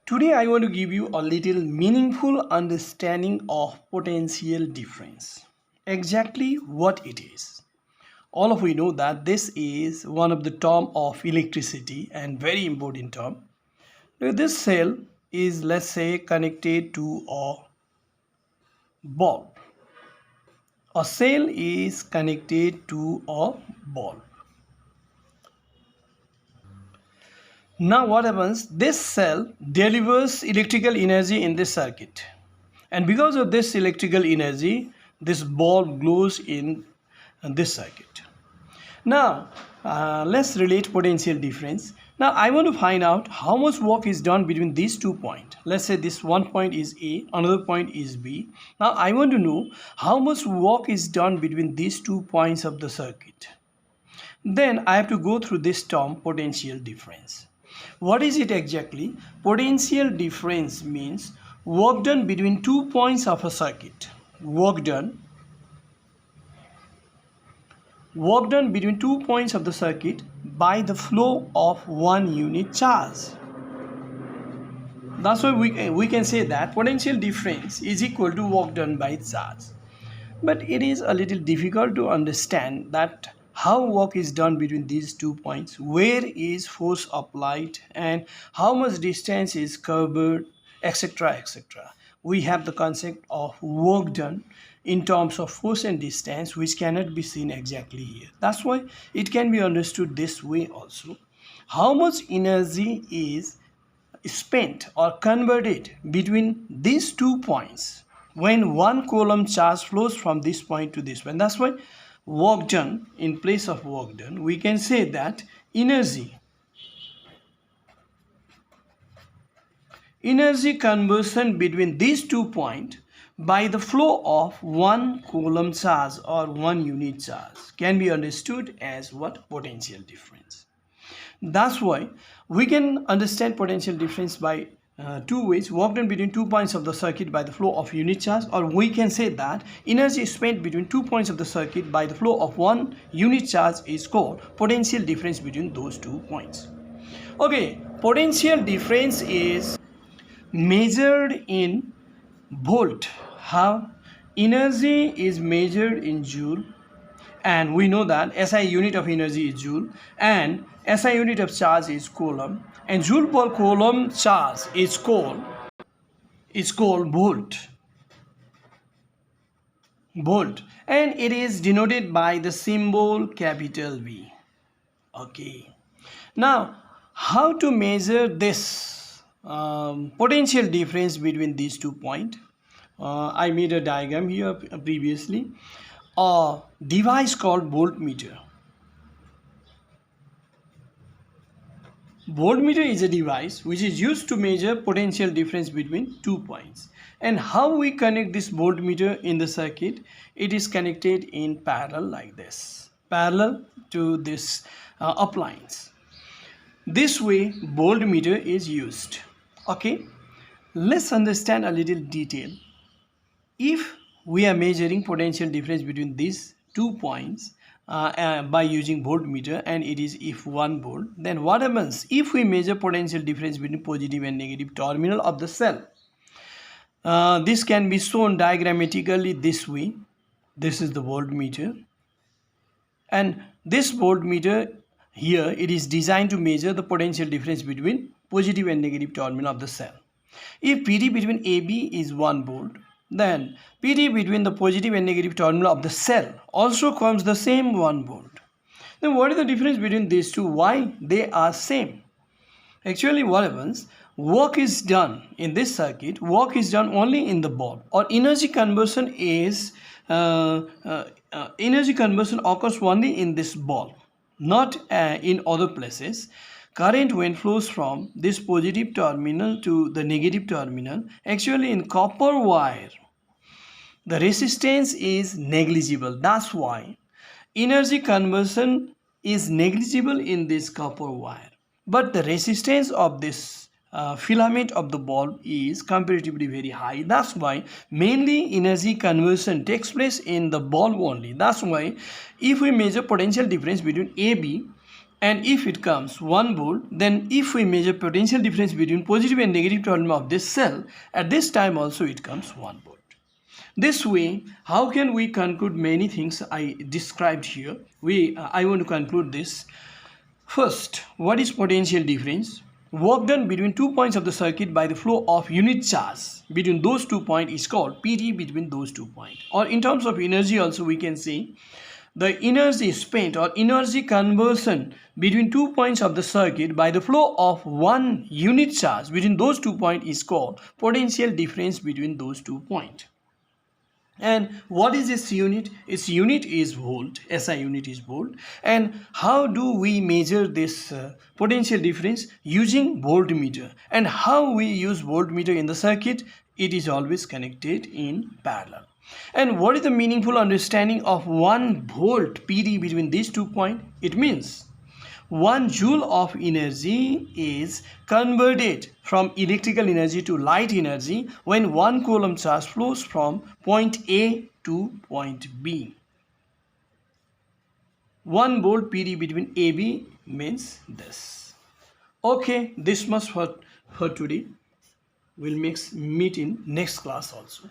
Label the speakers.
Speaker 1: Today I want to give you a little meaningful understanding of potential difference. Exactly what it is. All of we know that this is one of the term of electricity and very important term. Now, this cell is, let's say, connected to a bulb. A cell is connected to a bulb. Now what happens? This cell delivers electrical energy in this circuit. And because of this electrical energy, this bulb glows in this circuit. Now, let's relate potential difference. Now, I want to find out how much work is done between these 2 points. Let's say this one point is A, another point is B. Now, I want to know how much work is done between these 2 points of the circuit. Then I have to go through this term potential difference. What is it exactly? Potential difference means work done between 2 points of a circuit. Work done between 2 points of the circuit by the flow of 1 unit charge. That's why we can say that potential difference is equal to work done by charge. But it is a little difficult to understand that how work is done between these 2 points, where is force applied, and how much distance is covered, etc. etc. We have the concept of work done in terms of force and distance, which cannot be seen exactly here. That's why it can be understood this way also. How much energy is spent or converted between these 2 points when 1 coulomb charge flows from this point to this point. That's why work done, in place of work done, we can say that energy conversion between these 2 points by the flow of 1 coulomb charge or 1 unit charge can be understood as what? Potential difference. That's why we can understand potential difference by two ways: work done between 2 points of the circuit by the flow of unit charge, or we can say that energy spent between 2 points of the circuit by the flow of 1 unit charge is called potential difference between those 2 points. Okay, potential difference is measured in volt. How? Energy is measured in joule, and we know that SI unit of energy is joule and SI unit of charge is coulomb, and joule per coulomb charge is called volt, and it is denoted by the symbol capital V. Okay, now how to measure this potential difference between these 2 points? I made a diagram here previously. A device called voltmeter. Voltmeter is a device which is used to measure potential difference between 2 points. And how we connect this voltmeter in the circuit? It is connected in parallel like this, parallel to this appliance. This way voltmeter is used. Okay, let's understand a little detail. If we are measuring potential difference between these 2 points by using voltmeter, and it is if 1 volt, then what happens if we measure potential difference between positive and negative terminal of the cell? This can be shown diagrammatically this way. This is the voltmeter, and this voltmeter here, it is designed to measure the potential difference between positive and negative terminal of the cell. If PD between AB is 1 volt, then PD between the positive and negative terminal of the cell also comes the same 1 volt. Then what is the difference between these two? Why they are same? Actually what happens, work is done in this circuit, work is done only in the bulb, or energy conversion occurs only in this bulb, not in other places. Current when flows from this positive terminal to the negative terminal, actually in copper wire, the resistance is negligible. That's why energy conversion is negligible in this copper wire. But the resistance of this filament of the bulb is comparatively very high. That's why mainly energy conversion takes place in the bulb only. That's why if we measure potential difference between AB And if it comes 1 volt, then if we measure potential difference between positive and negative terminal of this cell, at this time also it comes 1 volt. This way, how can we conclude many things I described here? I want to conclude this. First, what is potential difference? Work done between 2 points of the circuit by the flow of unit charge between those 2 points is called PT between those 2 points. Or in terms of energy also we can say the energy spent or energy conversion between 2 points of the circuit by the flow of 1 unit charge between those 2 points is called potential difference between those 2 points. And what is its unit? Its unit is volt. SI unit is volt. And how do we measure this potential difference? Using voltmeter. And how we use voltmeter in the circuit? It is always connected in parallel. And what is the meaningful understanding of 1 volt PD between these 2 points? It means 1 joule of energy is converted from electrical energy to light energy when 1 coulomb charge flows from point A to point B. 1 volt PD between AB means this. Okay, this much for today. We'll meet in next class also.